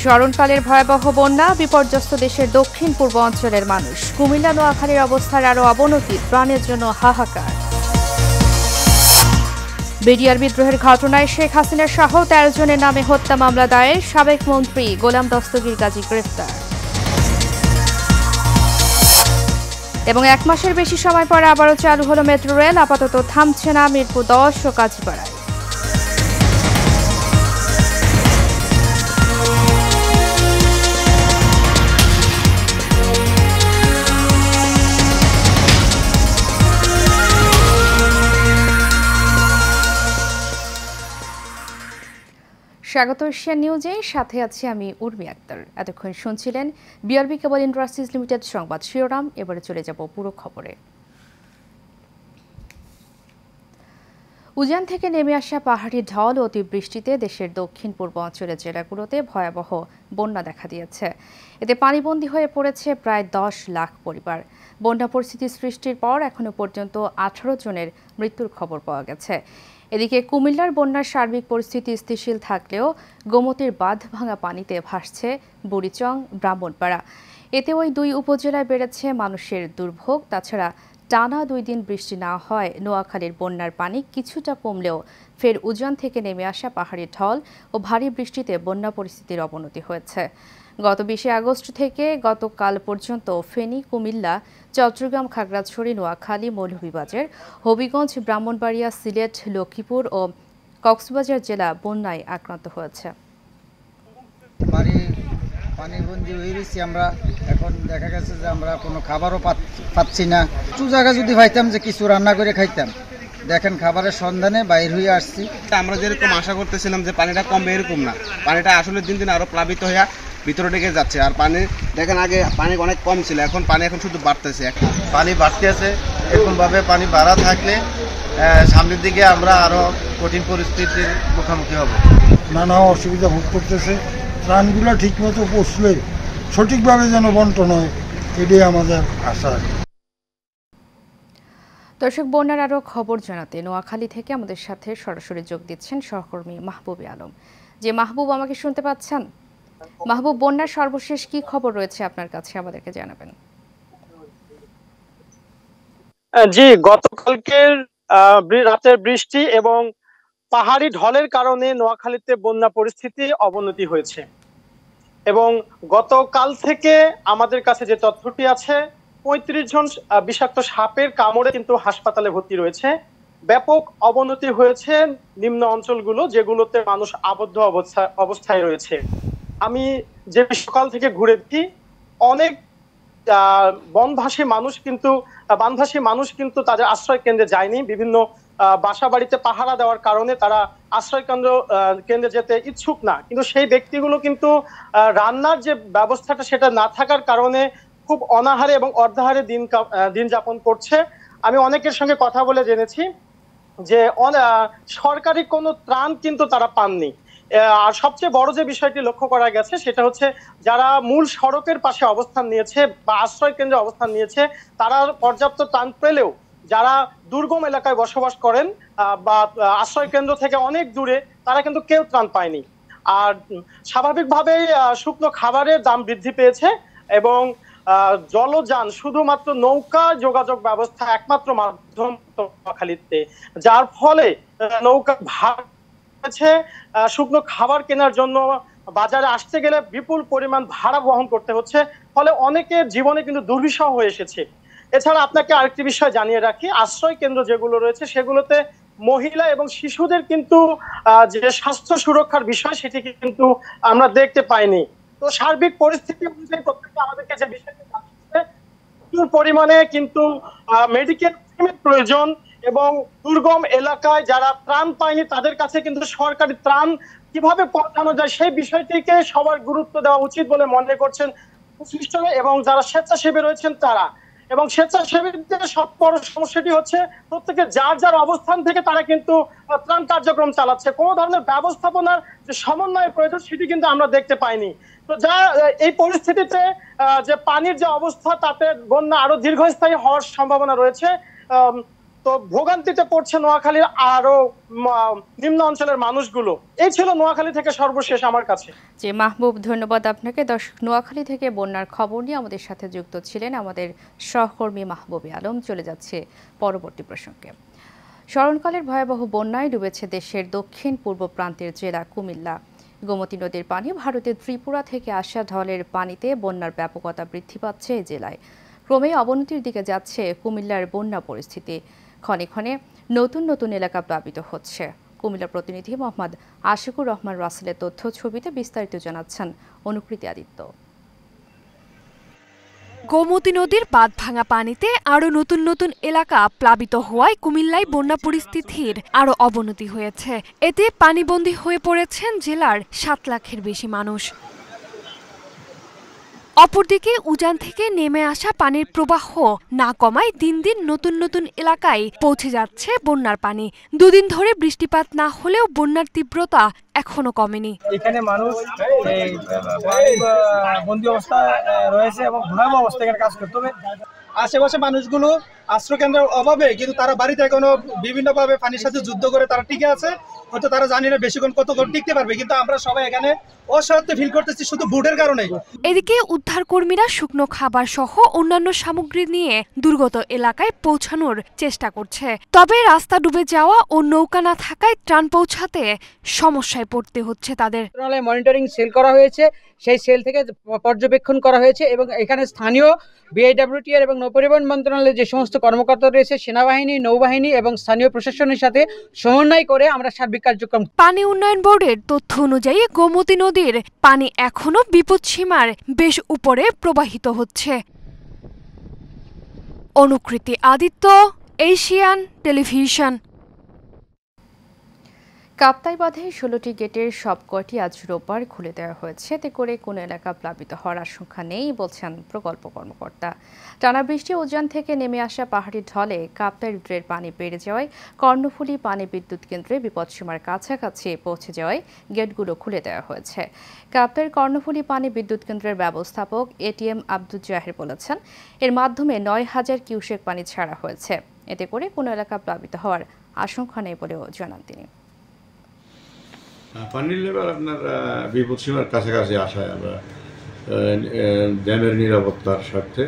স্মরণকালের ভয়াবহ বন্যা, বিপর্যস্ত দেশের দক্ষিণ পূর্ব অঞ্চলের মানুষ। কুমিল্লা নোয়াখালীর অবস্থার আরও অবনতি, ত্রাণের জন্য হাহাকার। বিডিআর বিদ্রোহের ঘটনায় শেখ হাসিনা সহ ১৩ জনের নামে হত্যা মামলা দায়ের, সাবেক মন্ত্রী গোলাম দস্তগীর গাজী গ্রেফতার। এবং ১ মাসের বেশি সময় পর আবারও চালু হলো মেট্রো রেল, আপাতত থামছে না মিরপুর ১০ ও কাজীপাড়ায়। স্বাগত এশিয়া নিউজে, সাথে আছি আমি উর্মি আক্তার। এতক্ষণ শুনছিলেন বিআরবি কেবল ইন্ডাস্ট্রিজ লিমিটেড সংবাদ শিরোনাম। এবারে চলে যাব পুরো খবরে। উজান থেকে নেমে আসা পাহাড়ি ঢল ও অতিবৃষ্টিতে দেশের দক্ষিণ পূর্ব অঞ্চলের জেলাগুলোতে ভয়াবহ বন্যা দেখা দিয়েছে। এতে পানিবন্দী হয়ে পড়েছে প্রায় ১০ লাখ পরিবার। বন্যা পরিস্থিতি সৃষ্টির পর এখনো পর্যন্ত ১৮ জনের মৃত্যুর খবর পাওয়া গেছে। এদিকে কুমিল্লার বন্যার সার্বিক পরিস্থিতি স্থিতিশীল থাকলেও গোমতীর বাঁধ ভাঙা পানিতে ভাসছে বুড়িচং, ব্রাহ্মণপাড়া। এতে ওই দুই উপজেলায় বেড়েছে মানুষের দুর্ভোগ। তাছাড়া টানা ২ দিন বৃষ্টি না হয় নোয়াখালীর বন্যার পানি কিছুটা কমলেও ফের উজান থেকে নেমে আসা পাহাড়ি ঢল ও ভারী বৃষ্টিতে বন্যা পরিস্থিতির অবনতি হয়েছে। গত ২০ আগস্ট থেকে গতকাল পর্যন্ত ফেনী, কুমিল্লা, চট্টগ্রাম, খাগড়াছড়ি, নোয়াখালী, মৌলভীবাজার, হবিগঞ্জ, ব্রাহ্মণবাড়িয়া, সিলেট, লক্ষ্মীপুর ও কক্সবাজার জেলা বন্যায় আক্রান্ত হয়েছে। পানিবন্দী হয়ে গেছি আমরা। এখন দেখা গেছে যে আমরা কোনো খাবারও পাচ্ছি না। কিছু জায়গা যদি পাইতাম যে কিছু রান্না করে খাইতাম, দেখেন খাবারের সন্ধানে বাইর হয়ে আসছি। আমরা যেরকম আশা করতেছিলাম যে পানিটা কমবে, এরকম না। পানিটা আসলে দিন দিন আরো প্লাবিত হয়ে ভিতরে ঢেকে যাচ্ছে। আর পানি দেখেন আগে পানি অনেক কম ছিল, এখন পানি এখন শুধু বাড়তেছে। পানি বাড়তেছে, এরকমভাবে পানি বাড়া থাকলে সামনের দিকে আমরা আরো কঠিন পরিস্থিতির মুখোমুখি হব। নানা অসুবিধা ভোগ করতেছে। ত্রাণগুলো ঠিকমতো পৌঁছলে সঠিকভাবে যেন বন্টন হয়, এটাই আমাদের আশা। দর্শক, বন্যার আরও খবর জানাতে নোয়াখালী থেকে আমাদের সাথে সরাসরি যোগ দিচ্ছেন সহকর্মী মাহবুবে আলম। যে মাহবুব, আমাকে শুনতে পাচ্ছেন? মাহবুব, বন্যার সর্বশেষ কি খবর রয়েছে আপনার কাছে, আমাদেরকে জানাবেন। জি, গতকালকের রাতের বৃষ্টি এবং পাহাড়ি ঢলের কারণে নোয়াখালীতে বন্যা পরিস্থিতি অবনতি হয়েছে। এবং গতকাল থেকে আমাদের কাছে যে তথ্যটি আছে, ৩৫ জন বিষাক্ত সাপের কামড়ে কিন্তু হাসপাতালে ভর্তি রয়েছে। ব্যাপক অবনতি হয়েছে নিম্ন অঞ্চলগুলো, যেগুলোতে মানুষ আবদ্ধ অবস্থায় রয়েছে। আমি যে সকাল থেকে ঘুরেছি, অনেক বানভাসী মানুষ কিন্তু তাদের আশ্রয় কেন্দ্রে যায়নি। বিভিন্ন বাসা বাড়িতে পাহারা দেওয়ার কারণে তারা আশ্রয় কেন্দ্রে যেতে ইচ্ছুক না। কিন্তু সেই ব্যক্তিগুলো কিন্তু রান্নার যে ব্যবস্থাটা সেটা না থাকার কারণে খুব অনাহারে এবং অর্ধাহারে দিন যাপন করছে। আমি অনেকের সঙ্গে কথা বলে জেনেছি যে সরকারি কোনো ত্রাণ কিন্তু তারা পাননি। আর সবচেয়ে বড় যে বিষয়টি লক্ষ্য করা গেছে সেটা হচ্ছে, যারা মূল সড়কের পাশে অবস্থান নিয়েছে বা আশ্রয় কেন্দ্রে অবস্থান নিয়েছে, তারা পর্যাপ্ত ত্রাণ পেলেও যারা দুর্গম এলাকায় বসবাস করেন বা আশ্রয় কেন্দ্র থেকে অনেক দূরে, তারা কিন্তু কেউ ত্রাণ পায়নি। আর স্বাভাবিকভাবেই শুকনো খাবারের দাম বৃদ্ধি পেয়েছে এবং জলযান, শুধুমাত্র নৌকা যোগাযোগ ব্যবস্থা একমাত্র মাধ্যম নোয়াখালীতে, যার ফলে নৌকা ভাড়া শুকনো খাবার কেনার জন্য বাজারে আসতে গেলে বিপুল পরিমাণ ভাড়া বহন করতে হচ্ছে। ফলে অনেকের জীবনে কিন্তু দুর্বিষহ হয়ে এসেছে। এছাড়া আপনাকে আরেকটি বিষয় জানিয়ে রাখি, আশ্রয় কেন্দ্র যেগুলো রয়েছে সেগুলোতে মহিলা এবং শিশুদের কিন্তু যে স্বাস্থ্য সুরক্ষার বিষয়, সেটি কিন্তু আমরা দেখতে পাইনি। তো সার্বিক পরিস্থিতি অনুযায়ী প্রত্যেকটা আমাদেরকে যে বিষয়টি জানাচ্ছে, প্রচুর পরিমাণে কিন্তু মেডিকেল প্রয়োজন এবং দুর্গম এলাকায় যারা ত্রাণ পায়নি তাদের কাছে কিন্তু সরকারি ত্রাণ কিভাবে পৌঁছানো যায় সেই বিষয়টিকে সবার গুরুত্ব দেওয়া উচিত বলে মনে করছেন এবং যারা স্বেচ্ছাসেবী রয়েছেন তারা। এবং স্বেচ্ছাসেবীদের সব বড় সমস্যাটি হচ্ছে, প্রত্যেকে যার যার অবস্থান থেকে তারা কিন্তু ত্রাণ কার্যক্রম চালাচ্ছে। কোনো ধরনের ব্যবস্থাপনার যে সমন্বয়ের প্রয়োজন সেটি কিন্তু আমরা দেখতে পাইনি। তো যা এই পরিস্থিতিতে যে পানির যে অবস্থা, তাতে বন্যা আরো দীর্ঘস্থায়ী হওয়ার সম্ভাবনা রয়েছে। তো ভোগান্তিতে পড়ছে নোয়াখালীর আরো নিম্ন অঞ্চলের মানুষগুলো। এই ছিল নোয়াখালী থেকে সর্বশেষ আমার কাছে। যে মাহবুব, ধন্যবাদ আপনাকে। দর্শক, নোয়াখালী থেকে বন্যার খবর নিয়ে আমাদের সাথে যুক্ত ছিলেন আমাদের সহকর্মী মাহবুবে আলম। চলে যাচ্ছে পরবর্তী প্রসঙ্গে। স্মরণকালের ভয়াবহ বন্যায় ডুবেছে দেশের দক্ষিণ পূর্ব প্রান্তের জেলা কুমিল্লা। গোমতী নদীর পানি ভারতের ত্রিপুরা থেকে আসা ঢলের পানিতে বন্যার ব্যাপকতা বৃদ্ধি পাচ্ছে এই জেলায়। ক্রমেই অবনতির দিকে যাচ্ছে কুমিল্লার বন্যা পরিস্থিতি। ক্ষণে ক্ষণে নতুন নতুন এলাকা প্লাবিত হচ্ছে। কুমিল্লা প্রতিনিধি মোহাম্মদ আশিকুর রহমান রাসেলের তথ্য ছবিতে বিস্তারিত জানাচ্ছেন অনুকৃতি আদিত্য। গোমতী নদীর বাঁধ ভাঙা পানিতে আরো নতুন নতুন এলাকা প্লাবিত হওয়ায় কুমিল্লায় বন্যা পরিস্থিতির আরো অবনতি হয়েছে। এতে পানিবন্দী হয়ে পড়েছেন জেলার 7 লাখের বেশি মানুষ। অপরদিকে উজান থেকে নেমে আসা পানির প্রবাহ না কমায় দিন দিন নতুন নতুন এলাকায় পৌঁছে যাচ্ছে বন্যার পানি। দুদিন ধরে বৃষ্টিপাত না হলেও বন্যার তীব্রতা এখনো কমেনি। এখানে মানুষ বন্দী অবস্থা রয়েছে এবং ভয়াবহ অবস্থা এখানে কাজ করতে হবে। আশেপাশে মানুষগুলো আশ্রয় কেন্দ্রের অভাবে কিন্তু তারা বাড়িতে এখনো বিভিন্নভাবে পানির সাথে যুদ্ধ করে তারা টিকে আছে। হয়তো তারা জানি না বেশিক্ষণ কতক্ষণ টিকতে পারবে, কিন্তু আমরা সবাই এখানে অসহায়ত্ব ফিল করতেছি শুধু ভোটের কারণে। এদিকে উদ্ধারকর্মীরা শুকনো খাবার সহ অন্যান্য সামগ্রী নিয়ে দুর্গত এলাকায় পৌঁছানোর চেষ্টা করছে। তবে রাস্তা ডুবে যাওয়া ও নৌকা না থাকায় ত্রাণ পৌঁছাতে সমস্যায় পড়তে হচ্ছে তাদের। মনিটরিং সেল করা হয়েছে, সেই সেল থেকে পর্যবেক্ষণ করা হয়েছে এবং এখানে স্থানীয় বিআইডব্লিউটিআর এবং নৌপরিবহন মন্ত্রণালয়ের যে সমস্ত কর্মকর্তা রয়েছে, সেনাবাহিনী, নৌবাহিনী এবং স্থানীয় প্রশাসনের সাথে সমন্বয় করে আমরা সার্বিক কার্যক্রম। পানি উন্নয়ন বোর্ডের তথ্য অনুযায়ী গোমতী নদীর পানি এখনো বিপদসীমার বেশ উপরে প্রবাহিত হচ্ছে। অনুকৃতি আদিত্য, এশিয়ান টেলিভিশন। কাপ্তাই বাঁধে 16টি গেটের সবকটি আজ রোববার খুলে দেওয়া হয়েছে। এতে করে কোনো এলাকা প্লাবিত হওয়ার আশঙ্কা নেই বলছেন প্রকল্প কর্মকর্তা। টানা বৃষ্টি উজান থেকে নেমে আসা পাহাড়ি ঢলে কাপ্তাই রুটের পানি বেড়ে যাওয়ায় কর্ণফুলী পানি বিদ্যুৎ কেন্দ্রে বিপদসীমার কাছাকাছি পৌঁছে যাওয়ায় গেটগুলো খুলে দেওয়া হয়েছে। কাপ্তাইয়ের কর্ণফুলী পানি বিদ্যুৎ কেন্দ্রের ব্যবস্থাপক এটিএম আব্দুল জাহির বলেছেন, এর মাধ্যমে 9000 কিউসেক পানি ছাড়া হয়েছে। এতে করে কোনো এলাকা প্লাবিত হওয়ার আশঙ্কা নেই বলেও জানান তিনি। পানির লেভেল আপনার বিপদসীমার কাছাকাছি আসায় আমরা ড্যামের নিরাপত্তার স্বার্থে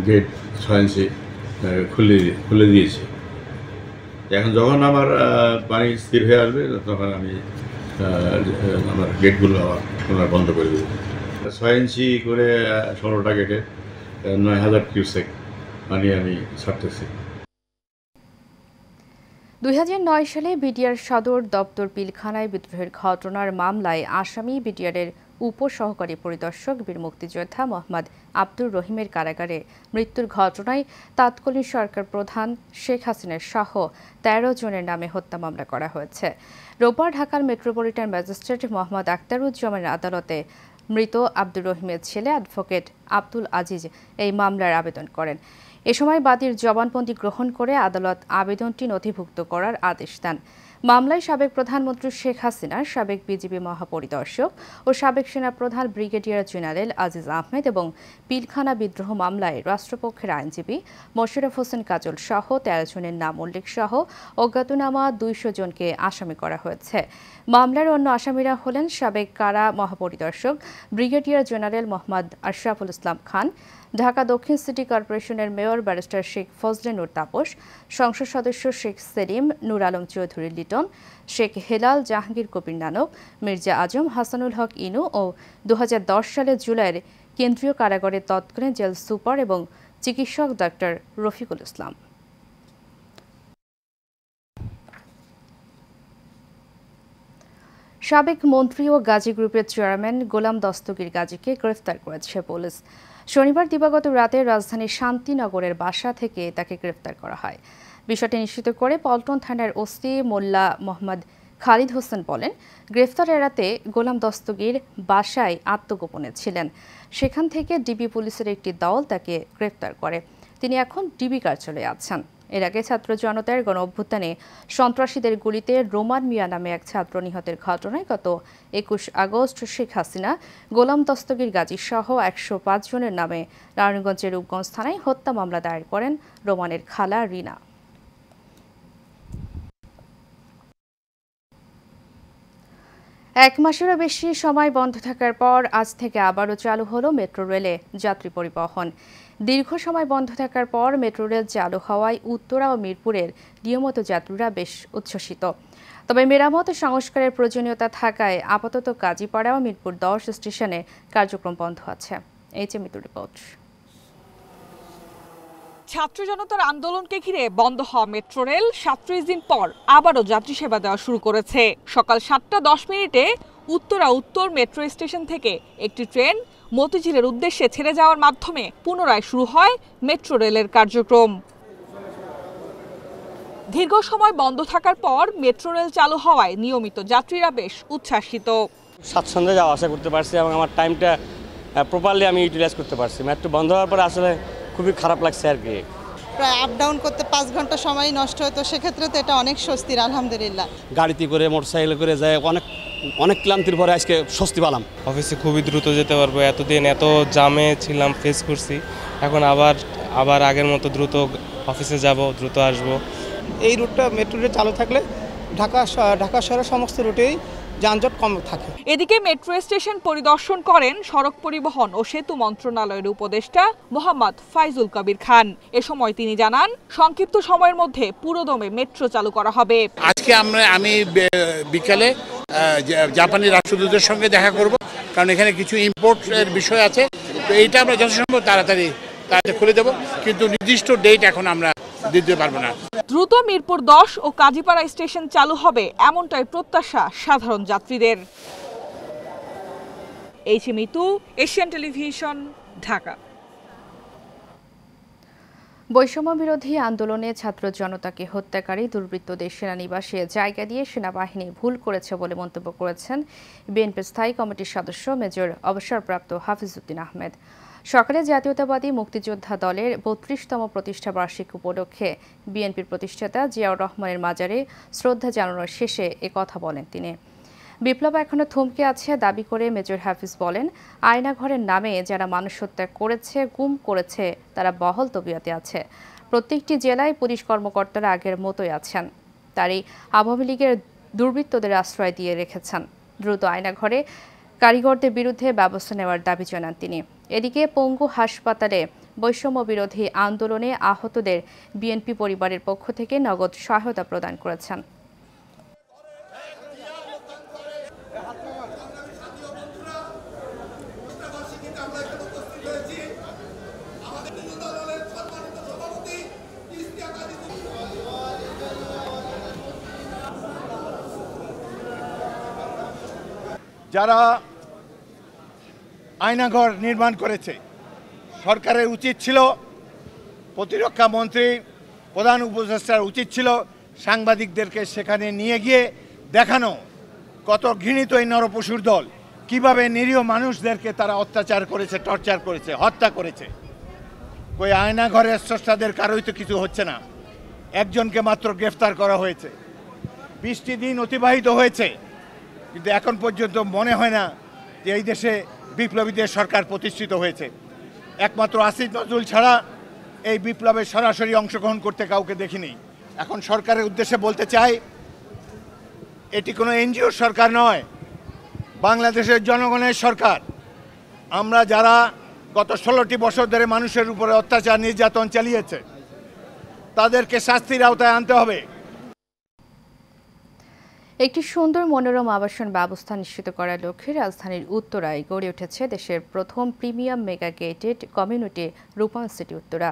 গেট 6 ইঞ্চি খুলে দিয়েছি। এখন যখন আমার পানি স্থির হয়ে আসবে তখন আমি আমার গেটগুলো আবার পুনরায় বন্ধ করে দেব। 6 ইঞ্চি করে 16টা গেটে 9000 কিউসেক পানি আমি ছাড়তেছি। 2009 সালে বিডিআর সদর দপ্তর পিলখানায় বিদ্রোহের ঘটনার মামলায় আসামি বিডিআরের উপসহকারী পরিদর্শক বীর মুক্তিযোদ্ধা মোহাম্মদ আব্দুর রহিমের কারাগারে মৃত্যুর ঘটনায় তৎকালীন সরকার প্রধান শেখ হাসিনার সহ 13 জনের নামে হত্যা মামলা করা হয়েছে। রোববার ঢাকার মেট্রোপলিটন ম্যাজিস্ট্রেট মোহাম্মদ আখতারুজ্জামানের আদালতে মৃত আব্দুর রহিমের ছেলে অ্যাডভোকেট আব্দুল আজিজ এই মামলার আবেদন করেন। এ সময় বাদীর জবানবন্দি গ্রহণ করে আদালত আবেদনটি নথিভুক্ত করার আদেশ দেন। মামলায় সাবেক প্রধানমন্ত্রী শেখ হাসিনা, সাবেক বিজিবি মহাপরিদর্শক ও সাবেক সেনাপ্রধান ব্রিগেডিয়ার জেনারেল আজিজ আহমেদ এবং পিলখানা বিদ্রোহ মামলায় রাষ্ট্রপক্ষের আইনজীবী মোশাররফ হোসেন কাজল সহ 13 জনের নাম উল্লেখ সহ অজ্ঞাতনামা 200 জনকে আসামি করা হয়েছে। মামলার অন্য আসামিরা হলেন সাবেক কারা মহাপরিদর্শক ব্রিগেডিয়ার জেনারেল মোহাম্মদ আশরাফুল ইসলাম খান, ঢাকা দক্ষিণ সিটি কর্পোরেশনের মেয়র ব্যারিস্টার শেখ ফজলে নূর তাপস, সংসদ সদস্য শেখ সেলিম, নূর আলম চৌধুরী লিটন, শেখ হেলাল জাহাঙ্গীর কবির নানক, মির্জা আজম, হাসানুল হক ইনু ও 2010 সালের জুলাইয়ের কেন্দ্রীয় কারাগারের তৎকালীন জেল সুপার এবং চিকিৎসক ডাক্তার রফিকুল ইসলাম। সাবেক মন্ত্রী ও গাজী গ্রুপের চেয়ারম্যান গোলাম দস্তগীর গাজীকে গ্রেফতার করেছে পুলিশ। শনিবার দিবাগত রাতে রাজধানীর শান্তিনগরের বাসা থেকে তাকে গ্রেফতার করা হয়। বিষয়টি নিশ্চিত করে পল্টন থানার ওসি মোল্লা মোহাম্মদ খালিদ হোসেন বলেন, গ্রেফতার এড়াতে গোলাম দস্তগীর বাসায় আত্মগোপনে ছিলেন। সেখান থেকে ডিবি পুলিশের একটি দল তাকে গ্রেফতার করে। তিনি এখন ডিবি কার্যালয়ে আছেন। এর আগে ছাত্র জনতার গণ অভ্যুত্থানে সন্ত্রাসীদের গুলিতে রোমান মিয়া নামে এক ছাত্র নিহতের ঘটনায় গত 21 আগস্ট শেখ হাসিনা গোলাম দস্তগীর গাজী সহ 105 জনের নামে নারায়ণগঞ্জের রূপগঞ্জ থানায় হত্যা মামলা দায়ের করেন রোমানের খালা রিনা। এক মাসেরও বেশি সময় বন্ধ থাকার পর আজ থেকে আবারও চালু হলো মেট্রো রেলে যাত্রী পরিবহন। দীর্ঘ সময় বন্ধ থাকার পর মেট্রো রেল চালু হওয়ায় উত্তরা ও মিরপুরের নিয়মিত যাত্রীরা বেশ উচ্ছ্বসিত। তবে মেরামত ও সংস্কারের প্রয়োজনীয়তা থাকায় আপাতত কাজীপাড়া ও মিরপুর 10 স্টেশনে কার্যক্রম বন্ধ আছে। এই যে মিতু রিপোর্ট। ছাত্র জনতার আন্দোলনকে ঘিরে বন্ধ হওয়া মেট্রো রেল 37 দিন পর আবারও যাত্রী সেবা দেওয়া শুরু করেছে। সকাল 7:10 উত্তরা উত্তর মেট্রো স্টেশন থেকে একটি ট্রেন মতিঝিলের উদ্দেশ্যে ছেড়ে যাওয়ার মাধ্যমে পুনরায় শুরু হয় মেট্রো রেলের কার্যক্রম। দীর্ঘ সময় বন্ধ থাকার পর মেট্রো রেল চালু হওয়ায় নিয়মিত যাত্রীরা বেশ উচ্ছ্বাসিত। স্বাচ্ছন্দ্যে যাওয়া আসা করতে পারছি এবং আমার টাইমটা প্রপারলি আমি ইউটিলাইজ করতে পারছি। মেট্রো বন্ধ হওয়ার পর আসলে খুবই খারাপ লাগছে আর কি। প্রায় আপ ডাউন করতে 5 ঘন্টা সময় নষ্ট হতো, সেক্ষেত্রে তো এটা অনেক স্বস্তির, আলহামদুলিল্লাহ। গাড়িতে করে মোটরসাইকেলে করে যায় অনেক ক্লান্তির পরে আজকে স্বস্তি পেলাম। অফিসে খুবই দ্রুত যেতে পারবো। এতদিন এত জামে ছিলাম, ফেস করছি, এখন আবার আগের মতো দ্রুত অফিসে যাব, দ্রুত আসব। এই রুটটা মেট্রো রেল চালু থাকলে ঢাকা শহরের সমস্ত রুটেই যানজট কম থাকে। এদিকে মেট্রো স্টেশন পরিদর্শন করেন সড়ক পরিবহন ও সেতু মন্ত্রণালয়ের উপদেষ্টা মোহাম্মদ ফাইজুল কবির খান। এ সময় তিনি জানান, সংক্ষিপ্ত সময়ের মধ্যে পুরোদমে মেট্রো চালু করা হবে। আজকে আমি বিকালে জাপানি রাষ্ট্রদূতের সঙ্গে দেখা করব, কারণ এখানে কিছু ইম্পোর্টের বিষয় আছে। তো এইটা আমরা যথাসম্ভব তাড়াতাড়ি খুলে দেব, কিন্তু নির্দিষ্ট ডেট এখন আমরা দিতে পারবো না। দ্রুত মিরপুর 10 ও কাজীপাড়া স্টেশন চালু হবে এমনটাই প্রত্যাশা সাধারণ যাত্রীদের। এই যে মিতু, এশিয়ান টেলিভিশন, ঢাকা। বৈষম্য বিরোধী আন্দোলনে ছাত্র জনতাকে হত্যাকারী দুর্বৃত্তদের সেনানিবাসে জায়গা দিয়ে সেনাবাহিনী ভুল করেছে বলে মন্তব্য করেছেন বিএনপির স্থায়ী কমিটির সদস্য মেজর অবসরপ্রাপ্ত হাফিজউদ্দিন আহমেদ। সকালে জাতীয়তাবাদী মুক্তিযোদ্ধা দলের 32তম প্রতিষ্ঠা বার্ষিকী উপলক্ষে বিএনপির প্রতিষ্ঠাতা জিয়াউর রহমানের মাজারে শ্রদ্ধা জানানোর শেষে একথা বলেন তিনি। বিপ্লব এখনো থমকে আছে দাবি করে মেজর হাফিজ বলেন, আয়নাঘরের নামে যারা মানুষ হত্যা করেছে, গুম করেছে, তারা বহাল তবিয়তে আছে। প্রত্যেকটি জেলায় পুলিশ কর্মকর্তারা আগের মতোই আছেন। তারই আওয়ামী লীগের দুর্বৃত্তদের আশ্রয় দিয়ে রেখেছেন। দ্রুত আয়নাঘরে কারিগরদের বিরুদ্ধে ব্যবস্থা নেওয়ার দাবি জানান তিনি। এদিকে পঙ্গু হাসপাতালে বৈষম্য বিরোধী আন্দোলনে আহতদের বিএনপি পরিবারের পক্ষ থেকে নগদ সহায়তা প্রদান করেছেন। যারা আয়নাঘর নির্মাণ করেছে, সরকারের উচিত ছিল, প্রতিরক্ষা মন্ত্রী, প্রধান উপদেষ্টার উচিত ছিল সাংবাদিকদেরকে সেখানে নিয়ে গিয়ে দেখানো কত ঘৃণিত এই নরপশুর দল কিভাবে নিরীহ মানুষদেরকে তারা অত্যাচার করেছে, টর্চার করেছে, হত্যা করেছে। ওই আয়নাঘরের স্রষ্টাদের কারোই তো কিছু হচ্ছে না। একজনকে মাত্র গ্রেফতার করা হয়েছে। 20টি দিন অতিবাহিত হয়েছে, কিন্তু এখন পর্যন্ত মনে হয় না যে এই দেশে বিপ্লবীদের সরকার প্রতিষ্ঠিত হয়েছে। একমাত্র আসিফ নজরুল ছাড়া এই বিপ্লবে সরাসরি অংশগ্রহণ করতে কাউকে দেখিনি। এখন সরকারের উদ্দেশ্যে বলতে চাই, এটি কোনো এনজিও সরকার নয়, বাংলাদেশের জনগণের সরকার। আমরা যারা গত 16টি বছর ধরে মানুষের উপরে অত্যাচার নির্যাতন চালিয়েছে, তাদেরকে শাস্তির আওতায় আনতে হবে। একটি সুন্দর মনোরম আবাসন ব্যবস্থা নিশ্চিত করার লক্ষ্যে রাজধানীর উত্তরায় গড়ে উঠেছে দেশের প্রথম premium mega gated community Rupon city Uttara.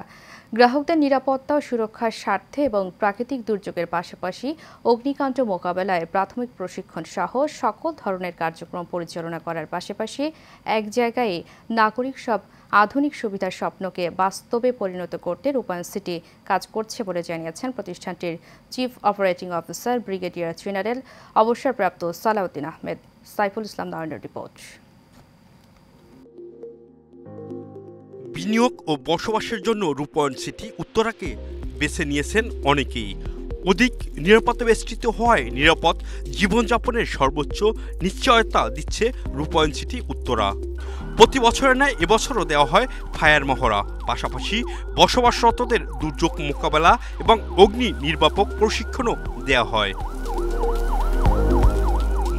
গ্রাহকদের নিরাপত্তা ও সুরক্ষার স্বার্থে এবং প্রাকৃতিক দুর্যোগের পাশাপাশি অগ্নিকাণ্ড মোকাবেলায় প্রাথমিক প্রশিক্ষণ সহ সকল ধরনের কার্যক্রম পরিচালনা করার পাশাপাশি এক জায়গায় নাগরিক সব আধুনিক সুবিধার স্বপ্নকে বাস্তবে পরিণত করতে রূপায়ণ সিটি কাজ করছে বলে জানিয়েছেন প্রতিষ্ঠানটির chief operating officer brigadier general অবসরপ্রাপ্ত সালাউদ্দিন আহমেদ। সাইফুল ইসলাম নয়নের রিপোর্ট। বিনিয়োগ ও বসবাসের জন্য রূপায়ণ সিটি উত্তরাকে বেছে নিয়েছেন অনেকেই। অধিক নিরাপত্তা বেষ্টিত হওয়ায় নিরাপদ জীবনযাপনের সর্বোচ্চ নিশ্চয়তা দিচ্ছে রূপায়ণ সিটি উত্তরা। প্রতি বছরের ন্যায় এবছরও দেওয়া হয় ফায়ার মহড়া, পাশাপাশি বসবাসরতদের দুর্যোগ মোকাবেলা এবং অগ্নি নির্বাপক প্রশিক্ষণও দেওয়া হয়।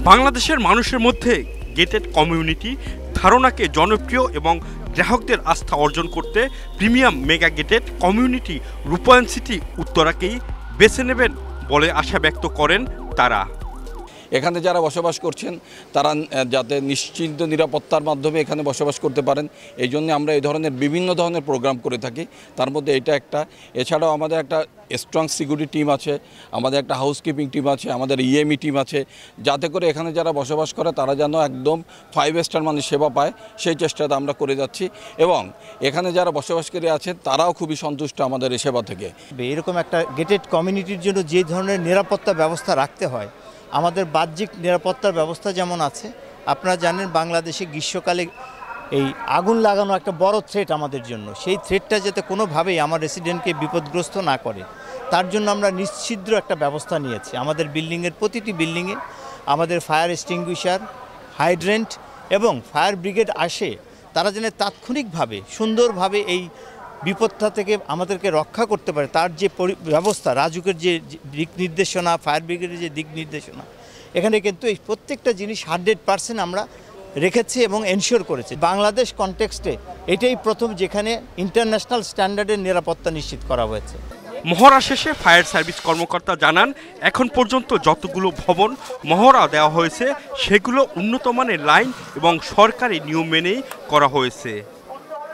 বাংলাদেশের মানুষের মধ্যে গেটেড কমিউনিটি ধারণাকে জনপ্রিয় এবং গ্রাহকদের আস্থা অর্জন করতে প্রিমিয়াম মেগা গেটেড কমিউনিটি রূপায়ণ সিটি উত্তরাকেই বেছে নেবেন বলে আশা ব্যক্ত করেন তারা। এখানে যারা বসবাস করছেন তারা যাতে নিশ্চিন্ত নিরাপত্তার মাধ্যমে এখানে বসবাস করতে পারেন, এই জন্য আমরা এই ধরনের বিভিন্ন ধরনের প্রোগ্রাম করে থাকি। তার মধ্যে এটা একটা। এছাড়াও আমাদের একটা স্ট্রং সিকিউরিটি টিম আছে, আমাদের একটা হাউসকিপিং টিম আছে, আমাদের ইএমই টিম আছে, যাতে করে এখানে যারা বসবাস করে তারা যেন একদম 5 স্টার মানের সেবা পায়, সেই চেষ্টাটা আমরা করে যাচ্ছি। এবং এখানে যারা বসবাসকারী আছেন তারাও খুবই সন্তুষ্ট আমাদের এই সেবা থেকে। এরকম একটা গেটেড কমিউনিটির জন্য যে ধরনের নিরাপত্তা ব্যবস্থা রাখতে হয়, আমাদের বাহ্যিক নিরাপত্তার ব্যবস্থা যেমন আছে, আপনারা জানেন বাংলাদেশে গ্রীষ্মকালে এই আগুন লাগানো একটা বড় থ্রেট আমাদের জন্য। সেই থ্রেটটা যাতে কোনোভাবেই আমার রেসিডেন্টকে বিপদগ্রস্ত না করে, তার জন্য আমরা নিশ্ছিদ্র একটা ব্যবস্থা নিয়েছি। আমাদের বিল্ডিংয়ের প্রতিটি বিল্ডিংয়ে আমাদের ফায়ার এক্সটিংগুইশার, হাইড্রেন্ট এবং ফায়ার ব্রিগেড আসে, তারা যেন তাৎক্ষণিকভাবে সুন্দরভাবে এই বিপদটা থেকে আমাদেরকে রক্ষা করতে পারে তার যে ব্যবস্থা, রাজুকের যে দিক নির্দেশনা, ফায়ার ব্রিগেডের যে দিক নির্দেশনা, এখানে কিন্তু এই প্রত্যেকটা জিনিস 100% আমরা রেখেছি এবং এনশিওর করেছি। বাংলাদেশ কনটেক্সটে এটাই প্রথম যেখানে ইন্টারন্যাশনাল স্ট্যান্ডার্ডের নিরাপত্তা নিশ্চিত করা হয়েছে। মহড়া শেষে ফায়ার সার্ভিস কর্মকর্তা জানান, এখন পর্যন্ত যতগুলো ভবন মহড়া দেওয়া হয়েছে সেগুলো উন্নত মানের লাইন এবং সরকারি নিয়ম মেনেই করা হয়েছে।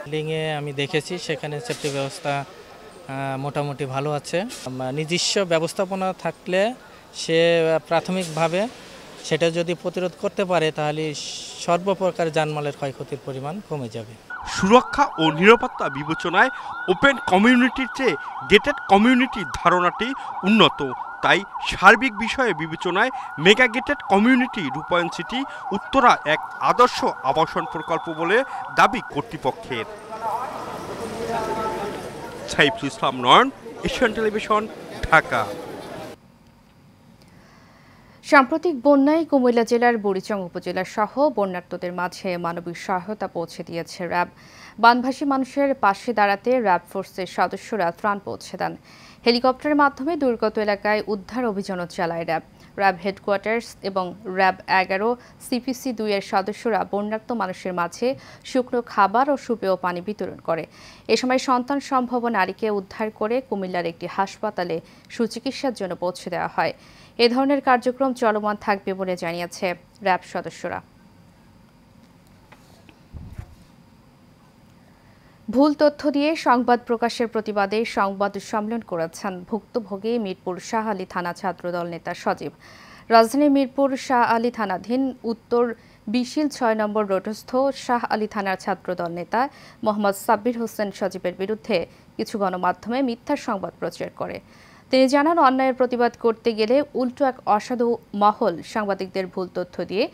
বিল্ডিংয়ে আমি দেখেছি সেখানে সেফটি ব্যবস্থা মোটামুটি ভালো আছে। নিজস্ব ব্যবস্থাপনা থাকলে সে প্রাথমিকভাবে সেটা যদি প্রতিরোধ করতে পারে তাহলে সর্বপ্রকার জানমালের ক্ষয়ক্ষতির পরিমাণ কমে যাবে। সুরক্ষা ও নিরাপত্তা বিবেচনায় ওপেন কমিউনিটির চেয়ে গেটেড কমিউনিটির ধারণাটি উন্নত, তাই সার্বিক বিষয়ে বিবেচনায় মেগা গেটেড কমিউনিটি রূপায়ণ সিটি উত্তরা এক আদর্শ আবাসন প্রকল্প বলে দাবি কর্তৃপক্ষের। সাইফুল ইসলাম নয়ন, এশিয়ান টেলিভিশন, ঢাকা। সাম্প্রতিক বন্যায় কুমিল্লা জেলার বুড়িচং উপজেলা সহ বন্যার্তদের মাঝে মানবিক সহায়তা পৌঁছে দিয়েছে র্যাব। বানভাসী মানুষের পাশে দাঁড়াতে র্যাব ফোর্সের সদস্যরা ত্রাণ পৌঁছে দেন। হেলিকপ্টারের মাধ্যমে দুর্গত এলাকায় উদ্ধার অভিযানও চালায় র্যাব। র্যাব হেডকোয়ার্টার্স এবং র্যাব 11 CPC 2 এর সদস্যরা বন্যার্ত মানুষের মাঝে শুকনো খাবার ও সুপেয় পানি বিতরণ করে। এ সময় সন্তান সম্ভব নারীকে উদ্ধার করে কুমিল্লার একটি হাসপাতালে সুচিকিৎসার জন্য পৌঁছে দেওয়া হয়। এ ধরনের কার্যক্রম চলমান থাকবে বলে জানিয়েছে র্যাব সদস্যরা। ভুল তথ্য দিয়ে সংবাদ প্রকাশের প্রতিবাদে সংবাদ সম্মেলন করেছেন ভুক্তভোগী মিরপুর শাহ আলী থানা ছাত্রদল নেতা সজীব। রাজধানীর মিরপুর শাহ আলী থানাধীন উত্তর বিশিল 6 নম্বর রোডস্থ শাহ আলী থানার ছাত্রদল নেতা মোহাম্মদ সাব্বির হোসেন সজীবের বিরুদ্ধে কিছু গণমাধ্যমে মিথ্যা সংবাদ প্রচার করে। তিনি জানান, অন্যায়ের প্রতিবাদ করতে গেলে উল্টো এক অসাধু মহল সাংবাদিকদের ভুল তথ্য দিয়ে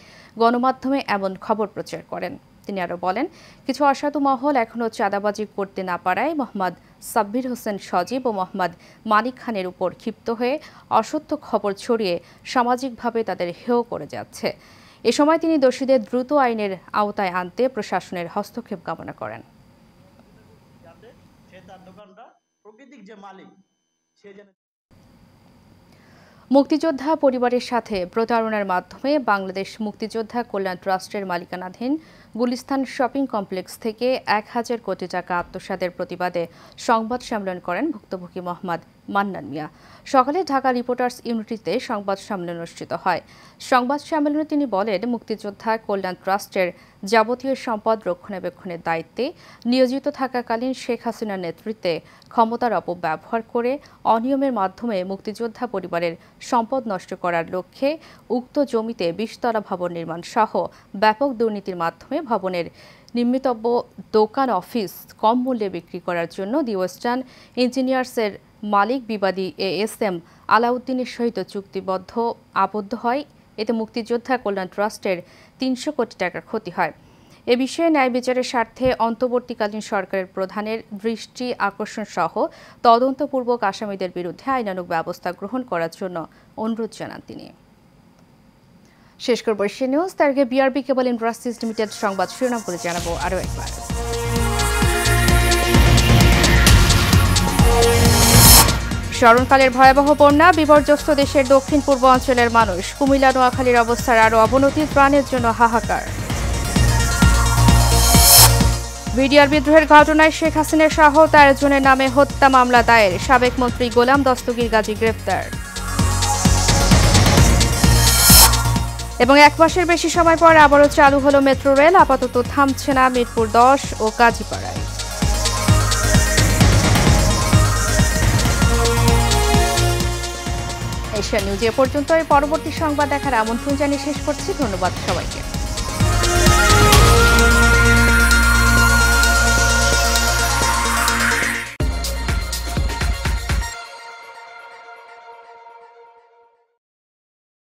গণমাধ্যমে এমন খবর প্রচার করেন। তিনি আরও বলেন, কিছু অসাধু মহল এখনও চাঁদাবাজি করতে না পারায় মোহাম্মদ সাব্বির হোসেন সজীব ও মোহাম্মদ মানিক খানের উপর ক্ষিপ্ত হয়ে অসত্য খবর ছড়িয়ে সামাজিকভাবে তাদের হেয় করে যাচ্ছে। এ সময় তিনি দোষীদের দ্রুত আইনের আওতায় আনতে প্রশাসনের হস্তক্ষেপ কামনা করেন। মুক্তিযোদ্ধা পরিবারের সাথে প্রতারণার মাধ্যমে বাংলাদেশ মুক্তিযোদ্ধা কল্যাণ ট্রাস্টের মালিকানাধীন গুলিস্তান শপিং কমপ্লেক্স থেকে 1000 কোটি টাকা আত্মসাতের প্রতিবাদে সংবাদ সম্মেলন করেন ভুক্তভোগী মোহাম্মদ মান্নান মিয়া। সকালে ঢাকা রিপোর্টার্স ইউনিটিতে সংবাদ সম্মেলন অনুষ্ঠিত হয়। সংবাদ সম্মেলনে তিনি বলেন, মুক্তিযোদ্ধা কল্যাণ ট্রাস্টের যাবতীয় সম্পদ রক্ষণাবেক্ষণের দায়িত্বে নিয়োজিত থাকাকালীন শেখ হাসিনার নেতৃত্বে ক্ষমতার অপব্যবহার করে অনিয়মের মাধ্যমে মুক্তিযোদ্ধা পরিবারের সম্পদ নষ্ট করার লক্ষ্যে উক্ত জমিতে 20 তলা ভবন নির্মাণ সহ ব্যাপক দুর্নীতির মাধ্যমে ভবনের নির্মিতব্য দোকান অফিস কম মূল্যে বিক্রি করার জন্য দি ওয়েস্টার্ন ইঞ্জিনিয়ার্সের মালিক বিবাদী ASM আলাউদ্দিনের সহিত চুক্তিবদ্ধ আবদ্ধ হয়। এতে মুক্তিযোদ্ধা কল্যাণ ট্রাস্টের 300 কোটি টাকার ক্ষতি হয়। এ বিষয়ে ন্যায় বিচারের স্বার্থে অন্তর্বর্তীকালীন সরকারের প্রধানের দৃষ্টি আকর্ষণ সহ তদন্তপূর্বক আসামিদের বিরুদ্ধে আইনানুগ ব্যবস্থা গ্রহণ করার জন্য অনুরোধ জানান তিনি। শেষ করব এশিয়া নিউজ। তার আগে BRB কেবল ইন্ডাস্ট্রিজ লিমিটেড সংবাদ শিরোনাম করে জানাবো আরও একবার। স্মরণকালের ভয়াবহ বন্যা বিপর্যস্ত দেশের দক্ষিণ পূর্ব অঞ্চলের মানুষ। কুমিল্লা নোয়াখালীর অবস্থার আরও অবনতি, ত্রাণের জন্য হাহাকার। বিডিআর বিদ্রোহের ঘটনায় শেখ হাসিনা সহ 13 জনের নামে হত্যা মামলা দায়ের। সাবেক মন্ত্রী গোলাম দস্তগীর গাজী গ্রেফতার। এবং 1 মাসের বেশি সময় পর আবারও চালু হলো মেট্রো রেল, আপাতত থামছে না মিরপুর 10 ও কাজীপাড়ায়। এশিয়া নিউজ এ পর্যন্ত। পরবর্তী সংবাদ দেখার আমন্ত্রণ জানিয়ে শেষ করছি। ধন্যবাদ সবাইকে।